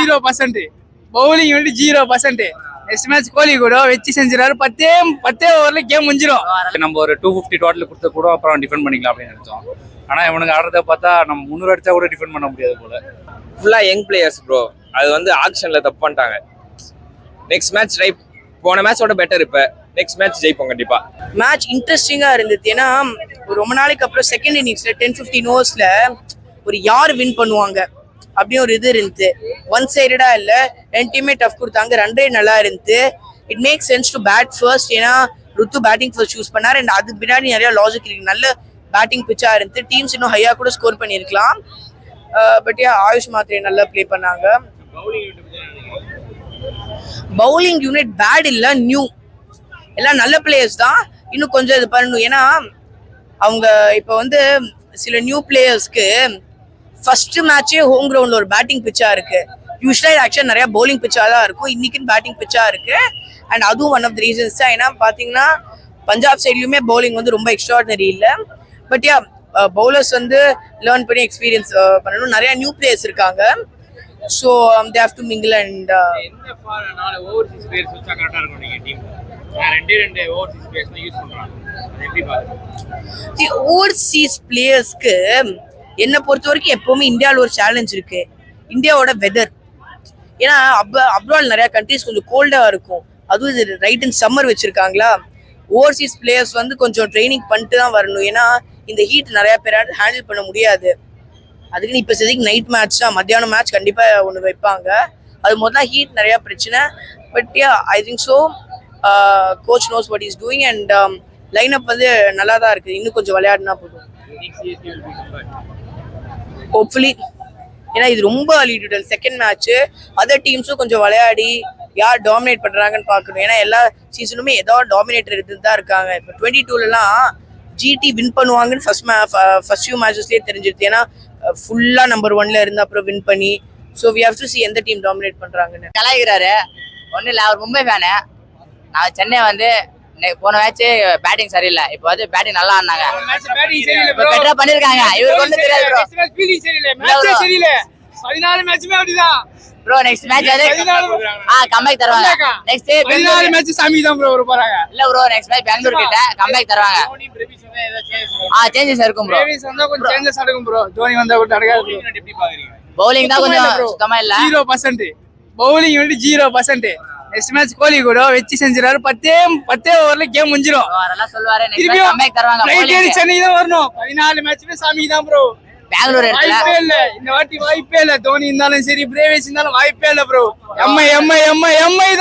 0%. Bowling வந்து 0%. Next match கோலி கூட வச்சு செஞ்சிடாரு. 10 ஓவர்ல கேம் முடிஞ்சிடும். நம்ம ஒரு 250 டோட்டல் கொடுத்த கூட அப்புறம் டிஃபெண்ட் பண்ணிக்கலாம் அப்படின்னு நினைச்சோம். ஆனா இவனுக்கு ஆடுறத பார்த்தா நம்ம 300 அடிச்சா கூட டிஃபெண்ட் பண்ண முடியாது போல. ஃபுல்லா யங் பிளேயர்ஸ் ப்ரோ. அது வந்து ஆக்ஷன்ல தப்பு பண்ணிட்டாங்க. நெக்ஸ்ட் மேட்ச் ட்ரை போன மேட்சோட பெட்டர். இப்ப நெக்ஸ்ட் மேட்ச் ஜெயிப்போம் கண்டிப்பா. மேட்ச் இன்ட்ரெஸ்டிங்கா இருந்தது. ஏன்னா ரொம்ப நாளைக்கு அப்புறம் செகண்ட் இன்னிங்ஸ்ல 10-15 ஓவர்ஸ்ல ஒரு யார் வின் பண்ணுவாங்க அப்படின்னு ஒரு இது இருந்துச்சு. ஒன் சைடடா இல்ல, ரெண்டு டீமே டஃப் கொடுத்தாங்க. ரன் ரேட் நல்லா இருந்துச்சு. It make sense to bat first. ஏன்னா ருத்து பேட்டிங் ஃபர்ஸ்ட் சூஸ் பண்ணாரு. அண்ட் அதுக்கு பின்னாடி நிறைய லாஜிக் இருக்கு. நல்ல பேட்டிங் பிச்சா இருந்துச்சு. டீம்ஸ் இன்னும் ஹையா கூட ஸ்கோர் பண்ணியிருக்கலாம். பட் ஆயுஷ் மாத்திரை நல்லா பிளே பண்ணாங்க. பவுலிங் யூனிட் பேட் இல்ல, நியூ எல்லாம் நல்ல பிளேயர்ஸ் தான். இன்னும் கொஞ்சம் இது பண்ணணும். ஏன்னா அவங்க இப்போ வந்து சில நியூ பிளேயர்ஸ்க்கு ஃபர்ஸ்ட் மேட்சே ஹோம் கிரவுண்ட்ல ஒரு பேட்டிங் பிச்சா இருக்கு. யூஸ்வலா ஆக்சுவலா நிறைய பவுலிங் பிச்சா தான் இருக்கும். இன்னைக்குன்னு பேட்டிங் பிச்சா இருக்கு. அண்ட் அதுவும் ஒன் ஆஃப் த ரீசன்ஸ் தான். ஏன்னா பாத்தீங்கன்னா பஞ்சாப் சைட்லயுமே பவுலிங் வந்து ரொம்ப எக்ஸ்ட்ராடினரி இல்லை. பட் பவுலர்ஸ் வந்து லேர்ன் பண்ணி எக்ஸ்பீரியன்ஸ் பண்ணணும். நிறைய நியூ பிளேயர்ஸ் இருக்காங்க. So they have to mingle. And Overseas players வச்சா கரெக்டா இருக்கும். நீங்க டீம் ரெண்டு ஓவர்சீஸ் பிளேயர்ஸ் யூஸ் பண்றாங்க. எப்படி பாருங்க ஓவர்சீஸ் பிளேயர்ஸ்க்கு என்னை பொறுத்த வரைக்கும் எப்பவுமே இந்தியாவில் ஒரு சேலஞ்ச் இருக்கு. இந்தியாவோட வெதர். ஏன்னா அப்ராட் நிறைய கண்ட்ரிஸ் கொஞ்சம் கோல்டா இருக்கும். அதுவும் இது ரைட் இன் சம்மர் வச்சிருக்காங்களா. ஓவர்சீஸ் பிளேயர்ஸ் வந்து கொஞ்சம் ட்ரைனிங் பண்ணிட்டு தான் வரணும். ஏன்னா இந்த ஹீட் நிறைய பேரால ஹேண்டில் பண்ண முடியாது. அதுக்குன்னு இப்போ சதிக்கு நைட் மேட்ச் தான், மத்தியானம் மேட்ச் கண்டிப்பா ஒன்று வைப்பாங்க. அது முதல்ல ஹீட் நிறைய பிரச்சனை. But I think so coach knows what is doing. And line up வந்து நல்லா தான் இருக்குது. இன்னும் கொஞ்சம் விளையாடுனா போதும் ஹோப்ஃபுல்லி. ஏன்னா இது ரொம்ப அலிடிட்டல் செகண்ட் மேட்ச். அதர் டீம்ஸும் கொஞ்சம் விளையாடி யார் டாமினேட் பண்றாங்கன்னு பார்க்கணும். ஏன்னா எல்லா சீசனுமே ஏதாவது டாமினேட்டர் எடுத்துட்டு தான் இருக்காங்க. இப்போ 22லலாம் ஜிடி வின் பண்ணுவாங்கன்னு ஃபர்ஸ்ட் ஃபியூ மேட்சஸ்லேயே தெரிஞ்சிருது. ஏன்னா ஃபுல்லா நம்பர் 1ல இருந்து அப்புறம் வின் பண்ணி. So we have to see எந்த டீம் டாமினேட் பண்றாங்கன்னு. கலாய்க்கிறாரு. ஒன்றும் இல்லை, அவர் மும்பை ஃபேனு. நான் சென்னை வந்து போன மேட்ச் பேட்டிங் சரியில்லை. இப்போ வந்து பேட்டிங் நல்லா ஆடினாங்க. பெட்டரா பண்ணிருக்காங்க. இவருக்கு ஒன்றும் தெரியாது ப்ரோ. 14 மேட்ச்மே அப்படிதான் ப்ரோ. நெக்ஸ்ட் மேட்ச் வந்து கம்பேக் தருவாங்க. நெக்ஸ்ட் 14 மேட்ச் சாமி தான் ப்ரோ வர போறாங்க. இல்ல ப்ரோ, நெக்ஸ்ட் மேட்ச் பெங்களூர் கிட்ட கம்பேக் தருவாங்க. சேஞ்சஸ் இருக்கும் ப்ரோ. பிரேவிஸ் வந்தா கொஞ்சம் சேஞ்சஸ் ஆகும் ப்ரோ. தோனி வந்தா கூட நடக்காது. எப்படி பாக்குறீங்க? பவுலிங் தான் கொஞ்சம் சுத்தமா இல்ல. 0%. பவுலிங் வந்து 0%. நெக்ஸ்ட் மேட்ச் கோலி கூட வச்சு செஞ்சிடாரு. 10 ஓவர்ல கேம் முடிஞ்சிடும். அதெல்லாம் சொல்லுவாரு. நெக்ஸ்ட் மேட்ச் கம்பேக் தருவாங்க. ரைட் சென்னை தான் வரணும். 14 மேட்ச்மே சாமி தான் ப்ரோ. பெங்களூர் இடத்துல வாய்ப்பே இல்ல. இந்த வாட்டி வாய்ப்பே இல்ல. தோனி இருந்தாலும் சரி, பிரேவிஸ் இருந்தாலும் வாய்ப்பே இல்ல ப்ரோ. எம்ஐ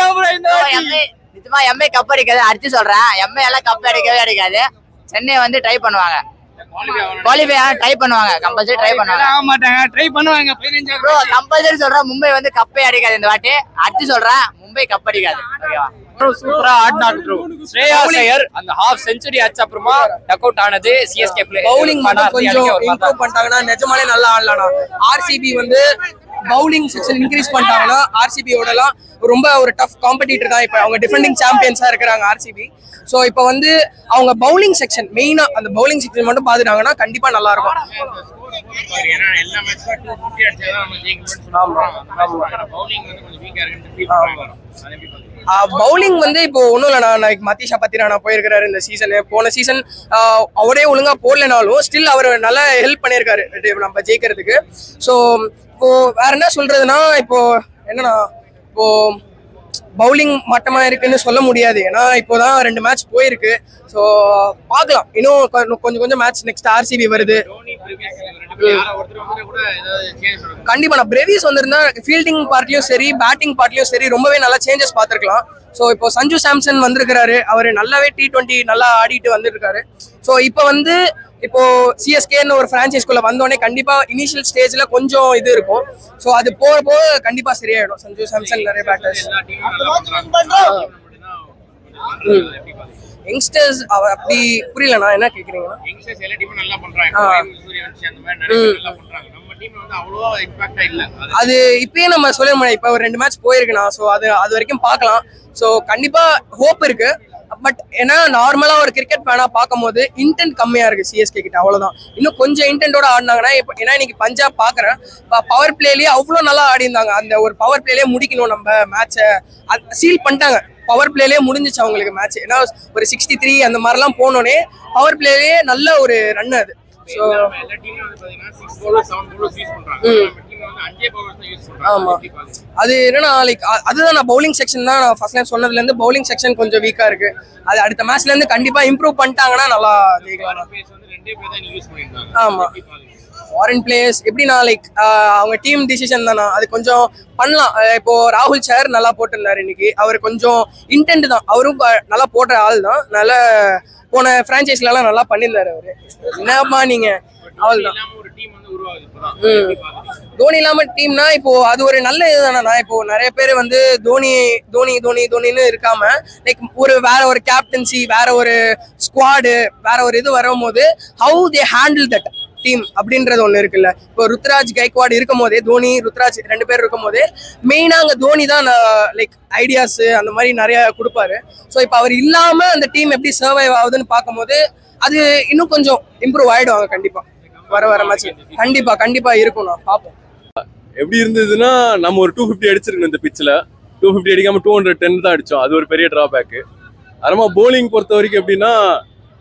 தான் ப்ரோ. இந்த வாட்டி நிஜமா எம்ஐ கப் அடிக்காது. அடிச்சு சொல்றேன், எம்ஐ எல்லாம் கப் அடிக்கவே அடிக்காது. சென்னை வந்து ட்ரை பண்ணுவாங்க. குவாலிஃபை ட்ரை பண்ணுவாங்க. கம்பல்சரி ட்ரை பண்ணுவாங்க. ஆக மாட்டாங்க, ட்ரை பண்ணுவாங்க. 15 ப்ரோ கம்பல்சரி சொல்றேன், மும்பை வந்து கப்பே அடிக்காது இந்த வாட்டி. அடிச்சு சொல்றேன், மும்பை கப் அடிக்காது. ஓகேவா ப்ரோ? சூப்பரா ஆடினாங்க ப்ரோ. ஸ்ரேயாஸ் ஐயர் அந்த ஹாஃப் செஞ்சுரி அடிச்ச அப்புறமா டக் அவுட் ஆனது சிஎஸ்கே பிளே. பவுலிங் மட்டும் கொஞ்சம் இம்ப்ரூவ் பண்ணிட்டாங்கன்னா நிஜமாலே நல்லா ஆடலாம். ஆர்சிபி வந்து பவுலிங் செக்ஷன் இன்க்ரீஸ் பண்ணிட்டாங்கன்னா ஆர்சிபியோடலாம் ரொம்ப ஒரு டஃப் காம்படிட்டர் தான். இப்போ அவங்க டிஃபெண்டிங் சாம்பியன்ஸா இருக்கிறாங்க ஆர்சிபி. ஸோ இப்போ வந்து அவங்க பவுலிங் செக்ஷன் மெயினா அந்த பவுலிங் செக்ஷன் மட்டும் பார்த்துட்டாங்கன்னா கண்டிப்பா நல்லா இருக்கும். பவுலிங் வந்து இப்போ ஒன்றும் இல்லைண்ணா. நான் மத்தீஷா பத்திரானா போயிருக்கிறாரு இந்த சீசனு. போன சீசன் அவரே ஒழுங்கா போடலனாலும் ஸ்டில் அவர் நல்லா ஹெல்ப் பண்ணியிருக்காரு நம்ம ஜெயிக்கிறதுக்கு. ஸோ இப்போ வேற என்ன சொல்றதுன்னா, இப்போ என்னன்னா இப்போ பவுலிங் மட்டமா இருக்குன்னு சொல்ல முடியாது. ஏன்னா இப்போதான் 2 மேட்ச் போயிருக்கு. ஸோ பார்க்கலாம். இன்னும் கொஞ்சம் மேட்ச் நெக்ஸ்ட் ஆர்சிபி வருது. கண்டிப்பா நான் பிரேவிஸ் வந்திருந்தா ஃபீல்டிங் பார்ட்லயும் சரி, பேட்டிங் பார்ட்லயும் சரி ரொம்பவே நல்லா சேஞ்சஸ் பார்த்துருக்கலாம். ஸோ இப்போ சஞ்சு சாம்சன் வந்திருக்கிறாரு. அவர் நல்லாவே T20 நல்லா ஆடிட்டு வந்துருக்காரு. ஸோ இப்போ சிஎஸ்கேன்னு ஒரு பிரான்ச்சைஸ்குள்ள வந்தோடனே கண்டிப்பா இனிஷியல் ஸ்டேஜ்ல கொஞ்சம் இது இருக்கும். ஸோ அது போக கண்டிப்பா சரியாயிடும். சஞ்சு சாம்சன் நிறைய பேட்டர்ஸ் யங்ஸ்டர்ஸ் அப்படி புரியல. நான் என்ன கேக்குறீங்கன்னா டீம்ல வந்து அவ்வளோ இம்பாக்டா இல்ல அது இப்பயே நம்ம சொல்ல முடியாது. இப்போ ஒரு 2 மேட்ச் போயிருக்குண்ணா. ஸோ அது வரைக்கும் பார்க்கலாம். ஸோ கண்டிப்பா ஹோப் இருக்கு. பட் ஏன்னா நார்மலா ஒரு கிரிக்கெட் ஃபேனா பார்க்கும்போது இன்டென்ட் கம்மியா இருக்கு சிஎஸ்கே கிட்ட, அவ்வளவுதான். இன்னும் கொஞ்சம் இன்டென்ட்டோட ஆடினாங்கன்னா இப்போ ஏன்னா இன்னைக்கு பஞ்சாப் பாக்குறேன், பவர் பிளேலயே அவ்வளோ நல்லா ஆடி இருந்தாங்க. அந்த ஒரு பவர் பிளேலயே முடிக்கணும் நம்ம மேட்சை, சீல் பண்ணிட்டாங்க. பவர் பிளேலயே முடிஞ்சிச்சு அவங்களுக்கு மேட்ச். ஏன்னா ஒரு 63 அந்த மாதிரிலாம் போனோடனே பவர் பிளேலயே நல்ல ஒரு ரன் அது. ஸோ எல்லா டீம்ல வந்து பாத்தீங்கன்னா 6 bowlers 7 bowlers யூஸ் பண்றாங்க. நம்ம டீம்ல வந்து 5 bowlers தான் யூஸ் பண்றாங்க. ஆமா, அது என்னன்னா லைக் அதுதான் நான் பவுலிங் செக்ஷன் தான் நான் ஃபர்ஸ்ட் டைம் சொன்னதுல இருந்து பவுலிங் செக்ஷன் கொஞ்சம் வீக்கா இருக்கு. அது அடுத்த மேட்ச்ல இருந்து கண்டிப்பா இம்ப்ரூவ் பண்ணிட்டாங்கன்னா நல்லா ஜெயிக்கலாம். பேஸ் வந்து 2 பேர் தான் யூஸ் பண்ணிருக்காங்க. ஆமா, ஃபாரின் பிளேயர்ஸ் எப்படின்னா லைக் அவங்க டீம் டிசிஷன் தானா, அது கொஞ்சம் பண்ணலாம். இப்போ ராகுல் சார் நல்லா போட்டிருந்தாரு இன்னைக்கு. அவர் கொஞ்சம் இன்டென்ட் தான், அவரும் நல்லா போடுற ஆள் தான். நல்ல போன பிரான்ச்சைஸ்ல எல்லாம் நல்லா பண்ணியிருந்தாரு அவரு. என்னப்பா நீங்க அவள் தான் ஒரு டீம் வந்து உருவாகுது இப்பதான். தோனி இல்லாம டீம்னா இப்போ அது ஒரு நல்ல இதுதானா. இப்போ நிறைய பேர் வந்து தோனின்னு இருக்காம லைக் வேற ஒரு கேப்டன்சி, வேற ஒரு ஸ்குவாடு, வேற ஒரு இது வரும்போது how they handle that team அப்படின்றது ஒண்ணு இருக்குல்ல. இப்போ ருத்ராஜ் கைக்வாட் இருக்கும் போதே, தோனி ருத்ராஜ் 2 பேர் இருக்கும் போதே மெயினா அங்க தோனி தான் லைக் ஐடியாஸ் அந்த மாதிரி நிறைய கொடுப்பாரு. ஸோ இப்போ அவர் இல்லாம அந்த டீம் எப்படி சர்வைவ் ஆகுதுன்னு பார்க்கும்போது அது இன்னும் கொஞ்சம் இம்ப்ரூவ் ஆயிடுவாங்க கண்டிப்பா. வர மேட்ச் கண்டிப்பா இருக்கும். நான் பார்ப்போம். எப்படி இருந்ததுன்னா நம்ம ஒரு 250 அடிச்சிருக்கணும் இந்த பிச்சில். 250 அடிக்காம 210 தான் அடிச்சோம். அது ஒரு பெரிய டிராபேக்கு. அதனால போலிங் பொறுத்த வரைக்கும் எப்படின்னா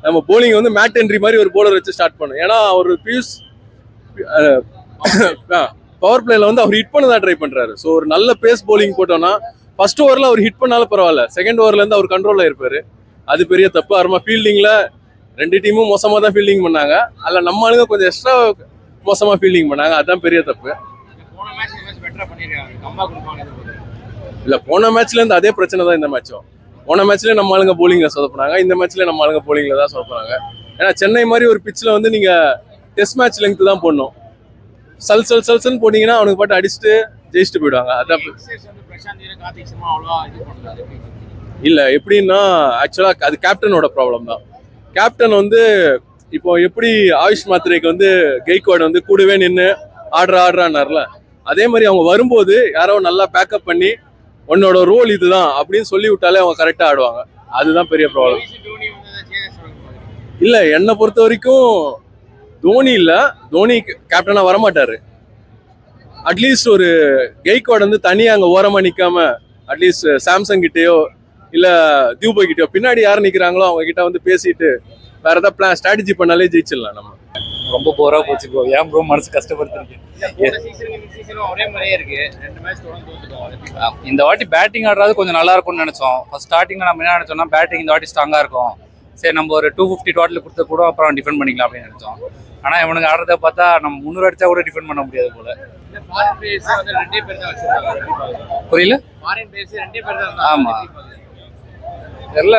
நம்ம போலிங் வந்து மேட் என்ட்ரி மாதிரி ஒரு போலர் வச்சு ஸ்டார்ட் பண்ணோம். ஏன்னா அவர் பியூஷ் பவர் பிளேல வந்து அவர் ஹிட் பண்ண தான் ட்ரை பண்றாரு. ஸோ ஒரு நல்ல பேஸ் போலிங் போட்டோம்னா ஃபர்ஸ்ட் ஓவர்ல அவர் ஹிட் பண்ணாலும் பரவாயில்ல, செகண்ட் ஓவர்ல இருந்து அவர் கண்ட்ரோல்ல இருப்பாரு. அது பெரிய தப்பு. அப்புறமா ஃபீல்டிங்ல 2 டீமும் மோசமா தான் ஃபீல்டிங் பண்ணாங்க. அதில் நம்ம ஆளுங்க கொஞ்சம் எக்ஸ்ட்ரா மோசமா ஃபீல்டிங் பண்ணாங்க. அதுதான் பெரிய தப்பு. போன மேட்ச் பெட்டரா பண்ணிருக்காங்க. கம்பா கொடுப்பாங்க. இல்ல போன மேட்ச்ல இருந்து அதே பிரச்சனை தான் இந்த மேட்சும். போன மேட்ச்ல நம்ம ஆளுங்க போலிங்ல சொதப்புனாங்க, இந்த மேட்ச்ல நம்ம ஆளுங்க போலிங்ல தான் சொதப்புனாங்க. ஏன்னா சென்னை மாதிரி ஒரு பிச்சில் வந்து நீங்க டெஸ்ட் மேட்ச் லெங்க் தான் போடணும். சல்சல்னு போட்டீங்கன்னா அவனுக்கு பாட்டு அடிச்சுட்டு ஜெயிச்சுட்டு போயிடுவாங்க. அதான் இல்ல எப்படின்னா ஆக்சுவலா அது கேப்டனோட ப்ராப்ளம் தான். கேப்டன் வந்து இப்போ எப்படி ஆயுஷ் மாத்திரைக்கு வந்து கெய்க்வாட் வந்து கூடவே நின்று ஆடுறான்னார்ல, அதே மாதிரி அவங்க வரும்போது யாரோ நல்லா பேக்கப் பண்ணி உன்னோட ரோல் இதுதான் அப்படின்னு சொல்லி விட்டாலே அவங்க கரெக்டா ஆடுவாங்க. அதுதான் பெரிய ப்ராப்ளம். இல்ல என்னை பொறுத்த வரைக்கும் தோனி கேப்டனா வரமாட்டாரு. அட்லீஸ்ட் ஒரு கெய்க்வாட் வந்து தனியா அங்க ஓரமா நிக்காம அட்லீஸ்ட் சாம்சங் கிட்டயோ இல்ல தியூபை கிட்டயோ பின்னாடி யார் நிக்கிறாங்களோ அவங்க கிட்ட வந்து பேசிட்டு வேற ஏதாவது பிளான் ஸ்ட்ராட்டஜி பண்ணாலே ஜெயிச்சிடலாம். நம்ம ரொம்ப போரா போச்சு ப்ரோ. ஏன் ப்ரோ மனசு கஷ்டப்படுத்துறீங்க? இந்த வாட்டி பேட்டிங் ஆடுறது கொஞ்சம் நல்லா இருக்கும்னு நினைச்சோம். ஃபர்ஸ்ட் ஸ்டார்டிங்ல நம்ம என்ன நினைச்சோம்னா பேட்டிங் இந்த வாட்டி ஸ்ட்ராங்கா இருக்கும், சரி நம்ம ஒரு 250 டோட்டல் கொடுத்த கூட அப்புறம் டிஃபெண்ட் பண்ணிக்கலாம் அப்படின்னு நினைச்சோம். ஆனா இவனுக்கு ஆடுறத பார்த்தா நம்ம 300 அடிச்சா கூட டிஃபெண்ட் பண்ண முடியாது போல. புரியல? ஆமா தெரியல.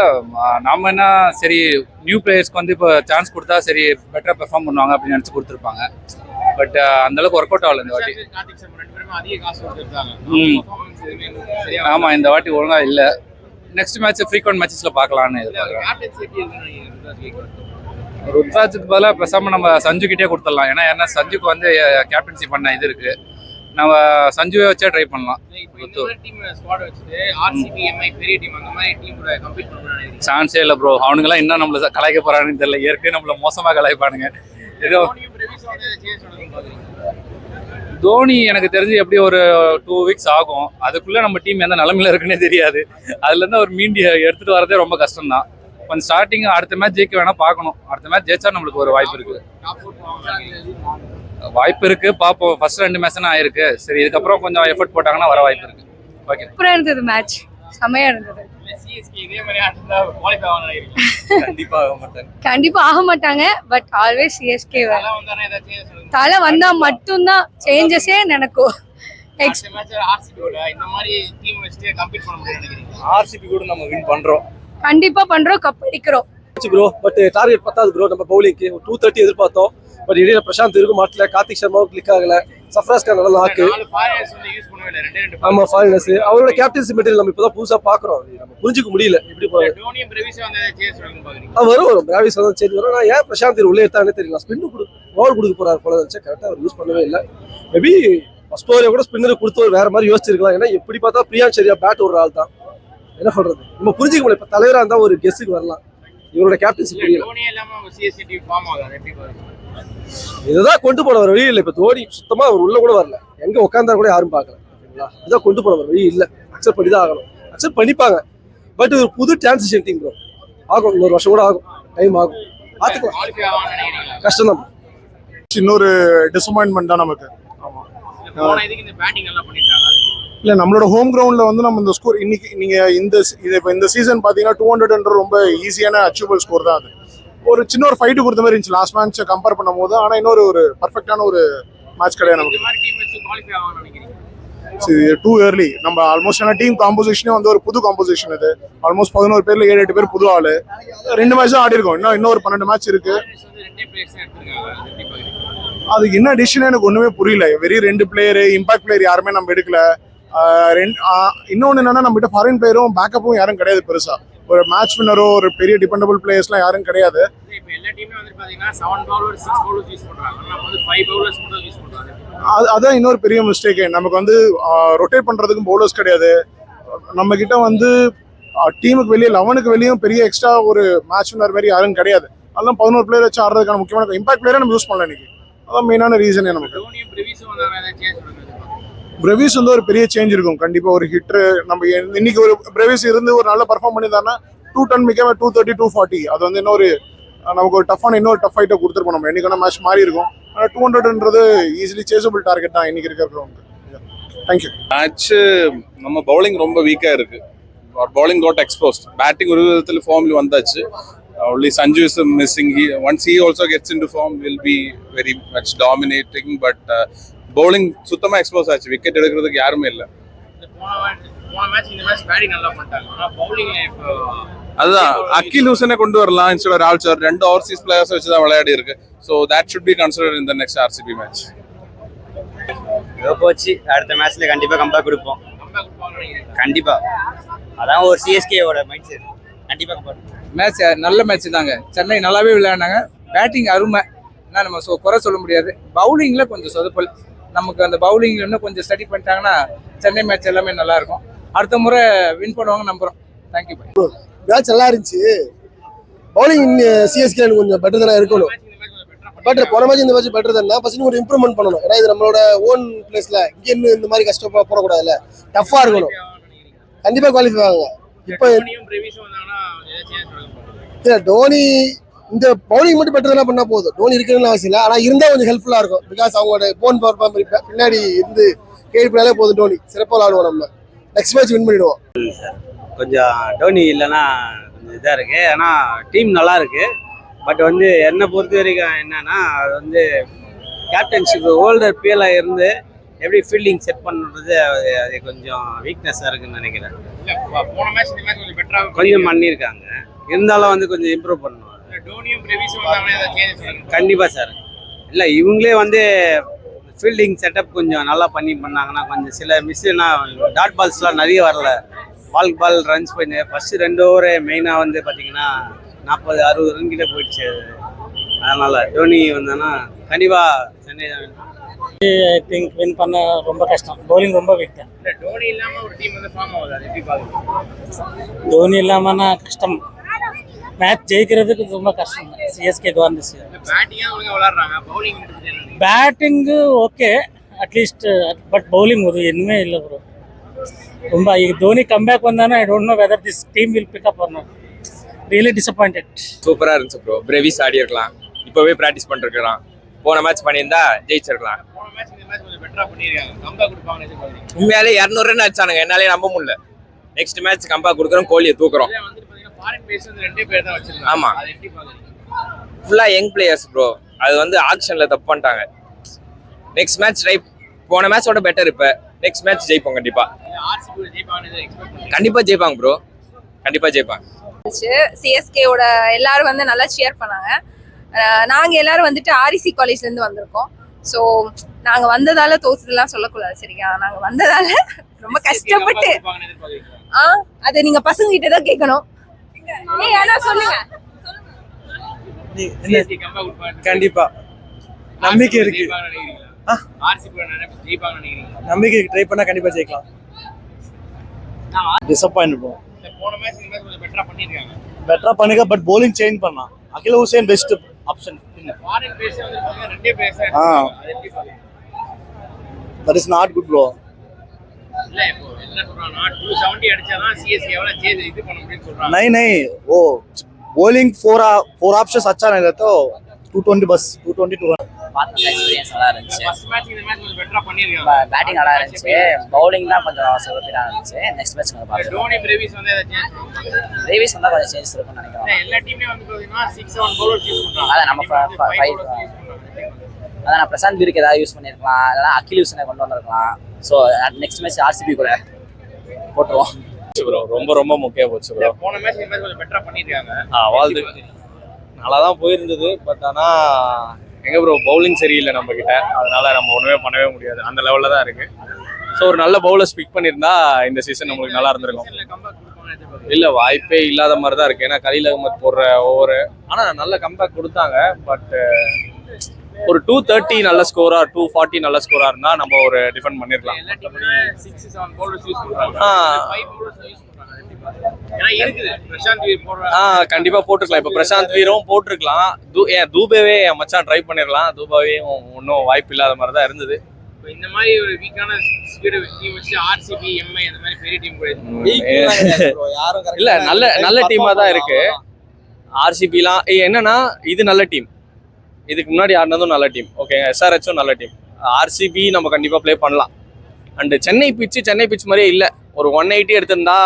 நாம என்ன சரி நியூ பிளேயர்ஸ்க்கு வந்து இப்போ சான்ஸ் கொடுத்தா சரி பெட்டரா பெர்ஃபார்ம் பண்ணுவாங்க அப்படின்னு நினைச்சு கொடுத்துருப்பாங்க. பட் அந்த அளவுக்கு ஒர்க் அவுட் ஆகல இந்த வாட்டி. ஆமா இந்த வாட்டி ஒழுங்கா இல்ல. நெக்ஸ்ட் மேட்ச் ஃப்ரீக்வெண்ட் மேட்சஸ்ல பார்க்கலாம்னு ருத்ராஜுக்கு பதிலாக பேசாம நம்ம சஞ்சு கிட்டே கொடுத்துடலாம். ஏன்னா சஞ்சுக்கு வந்து கேப்டன்சி பண்ண இது இருக்கு, நம்ம சஞ்சுவை வச்சே ட்ரை பண்ணலாம். சான்ஸே இல்லை ப்ரோ. அவனுங்கெல்லாம் என்ன நம்மள கலாய்க்க போறான்னு தெரியல. ஏற்கனவே நம்மள மோசமா கலாய்ப்பானுங்க. ஏதோ தோனி எனக்கு தெரிஞ்சு எப்படி ஒரு 2 வீக்ஸ் ஆகும். அதுக்குள்ள நம்ம டீம் எந்த நிலைமையில இருக்குன்னே தெரியாது. அதுல இருந்து அவர் மீண்டி எடுத்துட்டு வரதே ரொம்ப கஷ்டம் தான். கொஞ்சம் ஸ்டார்டிங் அடுத்த மேட்ச் ஜெயிக்க வேணா பார்க்கணும். அடுத்த மேட்ச் ஜெயிச்சா நம்மளுக்கு ஒரு வாய்ப்பு இருக்கு பார்ப்போம். ஃபர்ஸ்ட் 2 மேட்ச் தான் ஆயிருக்கு. சரி இதுக்கப்புறம் கொஞ்சம் எஃபர்ட் போட்டாங்கன்னா வர வாய்ப்பு இருக்கு. ஓகே சூப்பரா இருந்தது மேட்ச், செமையா இருந்தது. கண்டிப்பா ஆக மாட்டாங்க. பட் ஆல்வேஸ் சிஎஸ்கே தலை வந்தா மட்டும்தான் சேஞ்சஸே நடக்கும். ஆர்சிபி கூட நம்ம வின் பண்றோம், கண்டிப்பா பண்றோம், கப் அடிக்கிறோம் ப்ரோ. பட் டார்கெட் பத்தாது ப்ரோ. நம்ம பவுலிங்க்கு 230 எதிர்பார்த்தோம். பட் இடையில பிரசாந்த் இருக்கும் மாட்டல, கார்த்திக் சர்மாவும் கிளிக் ஆகல, சஃப்ராஸ் கான் நல்லா ஆக்கு. ஆமா ஃபாரினர்ஸ் அவரோட கேப்டன்சி மெட்டீரியல் நம்ம இப்பதான் புதுசா பாக்குறோம். நம்ம புரிஞ்சுக்க முடியல எப்படி வரும். பிராவிஸ் வந்து சேஞ்ச் வரும். நான் ஏன் பிரசாந்த் உள்ளே எடுத்தாங்கன்னு தெரியல. ஸ்பின்னு பவுல் கொடுக்க போறாரு போல வச்சா கரெக்டாக அவர் யூஸ் பண்ணவே இல்லை. மேபி ஃபர்ஸ்ட் ஓவரே கூட ஸ்பின்னர் கொடுத்து வேற மாதிரி யோசிச்சிருக்கலாம். ஏன்னா எப்படி பார்த்தா பிரியான் சரியா பேட் ஒரு ஆள் தான். என்ன சொல்றது, நம்ம புரிஞ்சுக்க முடியல. இப்போ தலைவராக இருந்தால் ஒரு கெஸ்ஸுக்கு வரலாம், இவரோட கேப்டன்சி புரியல. தோனி இல்லாம சிஎஸ்கே டீம் ஃபார்ம் ஆகுது எப்படி பாருங்க. இதுதான் கொண்டு போன வழி இல்லை. இப்போ தோனி சுத்தமா அவர் உள்ள கூட வரல, எங்க உட்காந்தா கூட யாரும் பார்க்கல. ஓகேங்களா, இதுதான் கொண்டு போன வழி இல்லை. அக்செப்ட் பண்ணி தான் ஆகணும். அக்செப்ட் பண்ணிப்பாங்க. பட் ஒரு புது டிரான்சிஷன் டீம் ப்ரோ ஆகும், இன்னொரு வருஷம் கூட ஆகும், டைம் ஆகும், பார்த்துக்கலாம். குவாலிஃபை ஆவான்னு நினைக்கிறீங்களா? கஷ்டம் தான். இன்னொரு டிசப்பாயின்மெண்ட் தான் நமக்கு. போன இதுக்கு இந்த பேட்டிங் நல்லா பண்ணிட்டாங்க. இல்லை, நம்மளோட ஹோம் கிரவுண்டில் வந்து நம்ம இந்த ஸ்கோர் இன்னைக்கு நீங்கள் இந்த சீசன் பார்த்தீங்கன்னா 200 ரொம்ப ஈஸியான அச்சீவபிள் ஸ்கோர் தான். அது ஒரு சின்ன ஒரு ஃபைட்டு கொடுத்த மாதிரி இருந்துச்சு லாஸ்ட் மேட்சை கம்பேர் பண்ணும் போது. ஆனால் இன்னொரு ஒரு பர்ஃபெக்டான ஒரு மேட்ச் கிடையாது நமக்கு. இந்த மாதிரி டீம் வச்சு குவாலிஃபை ஆவான்னு நினைக்கிறீங்க? Too early. நம்ம ஆல்மோஸ்ட் ஏன்னா டீம் காம்போசிஷனே வந்து ஒரு புது காம்போசிஷன். இது ஆல்மோஸ்ட் 11 பேர்ல 7-8 பேர் புது ஆளு. 2 மேட்ச் தான் ஆடி இருக்கோம். இன்னும் ஒரு 12 மேட்ச் இருக்கு. ரெண்டே பிளேயர்ஸ் தான் எடுத்துருக்காங்க. எப்படி பாக்குறீங்க? அதுக்கு என்ன டிசிஷன் எனக்கு ஒண்ணுமே புரியல. வெறும் 2 பிளேயர், இம்பாக்ட் பிளேயர் யாருமே நம்ம எடுக்கல. இன்னொன்னு என்னன்னா நம்ம கிட்ட ஃபாரின் பிளேயரும் பேக்கப்பும் யாரும் கிடையாது பெருசா. ஒரு மேட்ச் வின்னரோ ஒரு பெரிய டிபெண்டபிள் பிளேயர்ஸ்லாம் யாரும் கிடையாது. இப்போ எல்லா டீமும் வந்து பாத்தீங்கன்னா 7 பவுலர்ஸ் 6 பவுலர்ஸ் யூஸ் பண்றாங்க. நம்ம வந்து 5 பவுலர்ஸ் மட்டும் யூஸ் பண்றாங்க. அதான் இன்னொரு பெரிய மிஸ்டேக். நமக்கு வந்து ரொட்டேட் பண்றதுக்கும் பவுலர்ஸ் கிடையாது. நம்ம கிட்ட வந்து டீமுக்கு வெளியே 11க்கு வெளியும் பெரிய எக்ஸ்ட்ரா ஒரு மேட்ச் வின்னர் மாதிரி யாரும் கிடையாது. அதெல்லாம் 11 பிளேயர் வச்சு ஆடுறதுக்கான முக்கியமான இம்பாக்ட் பிளேயரை நம்ம யூஸ் பண்ணல இன்னைக்கு. அதான் மெயினான ரீசனே நமக்கு. டோனியும் பிரவிஸும் வந்தாங்க, ஏதாவது சேஞ்ச் பண்ணுங்க. பிரவிஸ் வந்து ஒரு பெரிய சேஞ்ச் இருக்கும் கண்டிப்பா. ஒரு ஹிட்டர் நம்ம இன்னைக்கு ஒரு பிரவிஸ் இருந்து ஒரு நல்ல பர்ஃபார்ம் பண்ணியிருந்தாருன்னா 210 மிக்காம 230 240 அது வந்து இன்னொரு நமக்கு ஒரு டஃப்பான இன்னொரு டஃப் ஃபைட்டை கொடுத்துருப்போம். நம்ம என்னைக்கான மேட்ச் மாறி இருக்கும். ஆனால் 200ன்றது ஈஸிலி சேசபிள் டார்கெட் தான் இன்னைக்கு இருக்கிற கிரவுண்டுக்கு. தேங்க்யூ. மேட்ச் நம்ம பவுலிங் ரொம்ப வீக்காக இருக்கு. Bowling God exposed. பேட்டிங் ஒரு விதத்தில் ஃபார்ம்ல வந்தாச்சு. Only Sanju is missing. Once he also gets into form, will be very much dominating. But bowling சுத்தமா எக்ஸ்போஸ் ஆச்சு. விக்கெட் எடுக்கிறதுக்கு யாருமே இல்லை. போன மேட்ச் இந்த மேட்ச் பேட்டிங் நல்லா பண்ணிட்டாங்க. ஆனா பவுலிங்ல இப்போ அதுதான் அகில் ஹுசனை கொண்டு வரலாம் instead of Rao sir. 2 overseas players வச்சு தான் விளையாடி இருக்கு. So that should be considered in the next RCB match. போச்சு, அடுத்த மேட்ச்ல கண்டிப்பா கம்பேக் கொடுப்போம். கண்டிப்பா அதான் ஒரு சிஎஸ்கேவோட மைண்ட் செட். கண்டிப்பா கம்பேக். மேட்ச் நல்ல மேட்ச் தாங்க. சென்னை நல்லாவே விளையாடினாங்க. பேட்டிங் அருமை, ஆனால் நம்ம குறை சொல்ல முடியாது. பவுலிங்கில் கொஞ்சம் சொதப்பல். நமக்கு அந்த பவுலிங் இன்னும் கொஞ்சம் ஸ்டடி பண்ணிட்டாங்கன்னா சென்னை மேட்ச் எல்லாமே நல்லா இருக்கும். அடுத்த முறை வின் பண்ணுவாங்க நம்புறோம். தேங்க்யூ. மேட்ச் நல்லா இருந்துச்சு. பவுலிங் சிஎஸ்கே கொஞ்சம் பெட்டர் தானே இருக்கணும். பெட்டர் போன மேட்ச் இந்த மேட்ச் பெட்டர் தானே. ஃபர்ஸ்ட் ஒரு இம்ப்ரூவ்மெண்ட் பண்ணணும். ஏன்னா இது நம்மளோட ஓன் பிளேஸ்ல இங்கே இன்னும் இந்த மாதிரி கஷ்டப்பா போடக்கூடாதுல்ல. டஃபா இருக்கணும். கண்டிப்பா குவாலிஃபை ஆகுங்க. இப்போ டோனி இந்த பவுலிங் மட்டும் பெட்டர் தானே பண்ணா போதும். டோனி இருக்குன்னு அவசியம் இல்லை. ஆனால் இருந்தால் கொஞ்சம் ஹெல்ப்ஃபுல்லா இருக்கும். பிகாஸ் அவங்களோட போன் பவர் பின்னாடி இருந்து கேள்விப்படாலே போதும். டோனி சிறப்பாக விளாடுவோம். நம்ம நெக்ஸ்ட் மேட்ச் வின் பண்ணிடுவோம். கொஞ்சம் டோனி இல்லைன்னா கொஞ்சம் இதாக இருக்கு. ஆனால் டீம் நல்லா இருக்கு. பட் வந்து என்னை பொறுத்த வரைக்கும் என்னன்னா, அது வந்து கேப்டன்ஷிப் ஓல்டர் பிஎல்ல இருந்து எப்படி ஃபீல்டிங் செட் பண்ணுறது அது கொஞ்சம் வீக்னஸாக இருக்குன்னு நினைக்கிறேன். கொஞ்சம் பண்ணியிருக்காங்க. இருந்தாலும் வந்து கொஞ்சம் இம்ப்ரூவ் பண்ணுவாங்க. கண்டிப்பாக சார். இல்லை இவங்களே வந்து ஃபீல்டிங் செட்டப் கொஞ்சம் நல்லா பண்ணாங்கன்னா கொஞ்சம் சில மிஸ்னா டாட் பால்ஸ்லாம் நிறைய வரல. பால் ரன்ஸ் பண்ணி ஃபர்ஸ்ட் 2 ஓவரே மெயினாக வந்து பார்த்தீங்கன்னா 40-60 ரன் கிட்ட போயிடுச்சு. அதனால டோனி வந்தானா கண்டிப்பாக சென்னை ஐ திங்க் வின் பண்ண ரொம்ப கஷ்டம். பவுலிங் ரொம்ப வீக் தான். டோனி இல்லாம ஒரு டீம் வந்து ஃபார்ம் ஆகுது. அது எப்படி பாக்குறீங்க? தோனி இல்லாமனா கஷ்டம். மேட்ச் ஜெயிக்கிறதுக்கு ரொம்ப கஷ்டம். சிஎஸ்கே வந்துச்சு. பேட்டிங்கா ஒழுங்கா விளையாடுறாங்க. Bowling batting okay at least. But bowling ஒரு இன்னுமே இல்லை ப்ரோ. ரொம்ப தோனி கம்பேக் வந்தானா I don't know whether this team will pick up or not. Really disappointed. சூப்பரா இருந்துச்சு ப்ரோ. பிரவிஸ் ஆடி இருக்கலாம். இப்பவே பிராக்டிஸ் பண்ணிருக்கலாம். போன மேட்ச் பண்ணியிருந்தா ஜெயிச்சிருக்கலாம். போன மேட்ச் இந்த மேட்ச் கொஞ்சம் பெட்டரா பண்ணிருக்காங்க. கம்பேக் கொடுப்பாங்கன்னு எதிர்பார்க்கறீங்க? உண்மையாலே 200 ரன் அடிச்சானுங்க. என்னாலே நம்ப முடியல. நெக்ஸ்ட் மேட்ச் கம்பேக் கொடுக்குறோம். கோலியை தூக்குறோம். வந்து பாத்தீங்கன்னா ஃபாரின் பிளேயர்ஸ் வந்து 2 பேர் தான் வச்சிருக்காங்க. ஆமா, அது எப்படி பாக்குறீங்க? ஃபுல்லா யங் பிளேயர்ஸ் ப்ரோ. அது வந்து ஆக்ஷன்ல தப்பு பண்ணிட்டாங்க. Next match right. போன மேட்சோட பெட்டர். இப்ப நெக்ஸ்ட் மேட்ச் ஜெயிப்போம் கண்டிப்பா. ஆர்சிபி ஜெயிப்பாங்கன்னு எக்ஸ்பெக்ட் பண்ணுங்க. கண்டிப்பா ஜெயிப்பாங்க ப்ரோ. கண்டிப்பா ஜெயிப்பாங்க. சிஎஸ்கேவோட எல்லாரும் வந்து நல்லா ஷேர் பண்ணாங்க. நாங்க எல்லாரும் வந்துட்டு ஆர்இசி காலேஜ்ல இருந்து வந்திருக்கோம். ஸோ நாங்க வந்ததால தோத்துதெல்லாம் சொல்லக்கூடாது, சரியா? நாங்க வந்ததால ரொம்ப கஷ்டப்பட்டு அதை நீங்க பசங்க கிட்ட தான் கேட்கணும். சொல்லுங்க. கண்டிப்பா நம்பிக்கை இருக்கு. ஆர்சிபி ஜெயிப்பாங்க நினைக்கிறீங்களா? நம்பிக்கை ட்ரை பண்ணா கண்டிப்பா ஜெயிக்கலாம். Disappoint bro. போன மேட்ச் இந்த மேட்ச் கொஞ்சம் பெட்டரா பண்ணிருக்காங்க. பெட்டரா பண்ணுங்க, பட் bowling சேஞ்ச் பண்ணலாம். Akeal Hosein best option. Foreign players வந்து பாத்தீங்கன்னா ரெண்டே பிளேயர்ஸ் அது எப்படி பாக்குறீங்க? That is not good bro. இல்ல இப்போ என்ன சொல்றாங்கன்னா 270 அடிச்சாதான் சிஎஸ்கே எவ்வளவு சேஸ் இது பண்ண முடியும்னு சொல்றாங்க. नहीं वो bowling four options अच्छा नहीं रहता. 220 बस 220 200. பார்த்த எக்ஸ்பீரியன்ஸ் நல்லா இருந்துச்சு. ஃபர்ஸ்ட் மேட்ச் இந்த மேட்ச் கொஞ்சம் பெட்டரா பண்ணிருக்காங்க. பேட்டிங் நல்லா இருந்துச்சு, பவுலிங் தான் கொஞ்சம் சொதப்பிட்டா இருந்துச்சு. நெக்ஸ்ட் மேட்ச் நம்ம பார்க்கலாம். டோனி பிரேவிஸ் வந்து அதை சேஞ்ச் பண்ணுவாங்க. ரேவிஸ் வந்தா கொஞ்சம் சேஞ்சஸ் இருக்கும்னு நினைக்கிறேன். எல்லா டீம்லயும் வந்து பாத்தீங்கன்னா 6-7 பவுலர்ஸ் யூஸ் பண்றாங்க. அதான் நம்ம அதான் நான் பிரசாந்த் வீருக்கு ஏதாவது யூஸ் பண்ணிருக்கலாம், இல்லைனா அகில் ஹுசைனை கொண்டு வந்திருக்கலாம். ஸோ நெக்ஸ்ட் மேட்ச் ஆர்சிபி கூட போட்டுருவோம். ப்ரோ ரொம்ப ரொம்ப முக்கியம் போச்சு ப்ரோ. போன மேட்ச் இந்த மேட்ச் கொஞ்சம் பெட்டரா பண்ணிருக்காங்க. வாழ்த்து நல்லா தான் போயிருந்தது. பட் ஆனால் எங்க ப்ரோ பவுலிங் சரியில்லை நம்ம கிட்ட, அதனால நம்ம ஒன்றுமே பண்ணவே முடியாது. அந்த லெவலில் தான் இருக்கு. ஸோ ஒரு நல்ல பவுலர்ஸ் பிக் பண்ணியிருந்தா இந்த சீசன் நம்மளுக்கு நல்லா இருந்திருக்கும். இல்லை வாய்ப்பே இல்லாத மாதிரி தான் இருக்கு. ஏன்னா கலீல் அகமத் போடுற ஓவரு, ஆனால் நல்ல கம்பேக் கொடுத்தாங்க. பட் ஒரு 230 நல்ல ஸ்கோரா 240 நல்ல ஸ்கோரா இருந்தா நம்ம ஒரு டிஃபெண்ட் பண்ணிருக்கலாம். எல்லா டீம்லயும் 6-7 பவுலர்ஸ் யூஸ் பண்றாங்க. 5 பவுலர்ஸ் யூஸ் பண்றாங்க. ஏன்னா இருக்குது பிரசாந்த் வீர் போடுற கண்டிப்பா போட்டுருக்கலாம். இப்ப பிரசாந்த் வீரும் போட்டிருக்கலாம். தூபேவே மச்சான் ட்ரை பண்ணிடலாம். தூபாவையும் ஒன்றும் வாய்ப்பு இல்லாத மாதிரி தான் இருந்தது. இந்த மாதிரி ஒரு வீக்கான ஸ்பீடு டீம் வச்சு ஆர்சிபி எம்ஐ அந்த மாதிரி பெரிய டீம் கூட இல்ல நல்ல டீமா தான் இருக்கு. ஆர்சிபிலாம் என்னன்னா இது நல்ல டீம். இதுக்கு முன்னாடி ஆடினதும் நல்ல டீம். ஓகே, எஸ்ஆர்ஹெச்சும் நல்ல டீம். ஆர்சிபி நம்ம கண்டிப்பா ப்ளே பண்ணலாம். அண்ட் சென்னை பிச் மாதிரியே இல்லை. ஒரு 180 எடுத்திருந்தா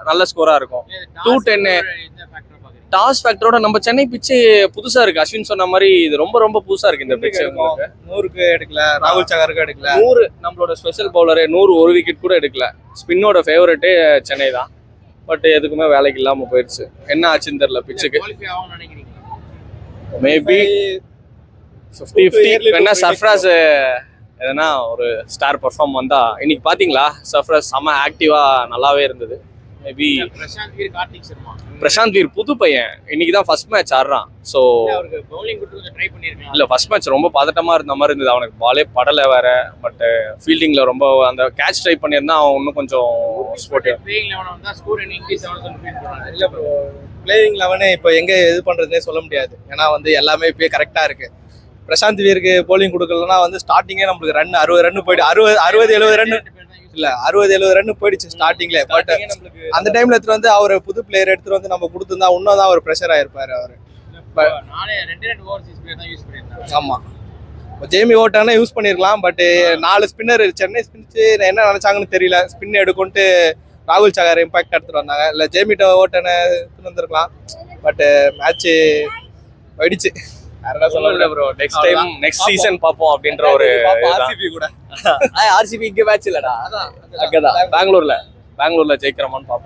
நல்ல ஸ்கோரா இருக்கும். 210 டாஸ் ஃபேக்டரோட நம்ம சென்னை பிச்சு புதுசா இருக்கு. அஸ்வின் சொன்ன மாதிரி இது ரொம்ப ரொம்ப புதுசா இருக்கு. இந்த பிச் 100க்கு எடுக்கல, ராகுல் சகருக்கு எடுக்கல. 100 நம்மளோட ஸ்பெஷல் பவுலரு 100 ஒரு விக்கெட் கூட எடுக்கல. ஸ்பின்னோட ஃபேவரட்டே சென்னை தான். பட் எதுக்குமே வேலைக்கு இல்லாம போயிடுச்சு. என்ன ஆச்சுன்னு தெரியல பிச்சுக்கு. மேபி 50-50. என்ன சர்ஃப்ராஸ் எதனா ஒரு ஸ்டார் பர்ஃபார்ம் வந்தா. இன்னைக்கு பாத்தீங்களா சர்ஃப்ராஸ் செம்ம ஆக்டிவா நல்லாவே இருந்தது. மேபி பிரசாந்த் வீர் புது பையன், இன்னைக்கு தான் ஃபர்ஸ்ட் மேட்ச் ஆடுறான். ஸோ இல்லை ஃபர்ஸ்ட் மேட்ச் ரொம்ப பதட்டமா இருந்த மாதிரி இருந்தது. அவனுக்கு பாலே படலை வேற. பட் ஃபீல்டிங்ல ரொம்ப அந்த கேட்ச் ட்ரை பண்ணியிருந்தா அவன் இன்னும் கொஞ்சம் இல்ல ப்ரோ, பிளேயிங் 11 இப்போ எங்க இது பண்றதுனே சொல்ல முடியாது. ஏன்னா வந்து எல்லாமே இப்போ கரெக்டா இருக்கு. பிரசாந்த் வீருக்கு போலிங் கொடுக்கலன்னா வந்து ஸ்டார்டிங்கே நம்மளுக்கு ரன் 60 ரன் போயிட்டு 60-70 ரன் இல்ல 60-70 ரன் போயிடுச்சு ஸ்டார்டிங்ல. பட் அந்த டைம்ல எடுத்துட்டு வந்து அவர் புது பிளேயர் எடுத்துட்டு வந்து நம்ம கொடுத்துருந்தா இன்னும் தான் ஒரு ப்ரெஷர் ஆயிருப்பாரு அவரு. ஆமா, ஜேமி ஓட்டானா யூஸ் பண்ணிருக்கலாம். பட் 4 ஸ்பின்னர் சென்னை ஸ்பின்ச்சு என்ன நினைச்சாங்கன்னு தெரியல. ஸ்பின் எடுக்கும்ட்டு ராகுல் சகர் இம்பாக்ட் எடுத்துட்டு வந்தாங்க. இல்ல ஜேமிட்ட ஓட்டான வந்துருக்கலாம். பட் மேட்ச் போயிடுச்சு. ப்ரோ நெக்ஸ்ட் சீசன் பாப்போம் அப்படின்ற ஒரு ஆர்சிபி கூட ஆர்சிபி இங்க மேட்ச் இல்லடா. அங்கதான் பெங்களூர்ல ஜெயிக்கிறோமான்னு பாப்போம்.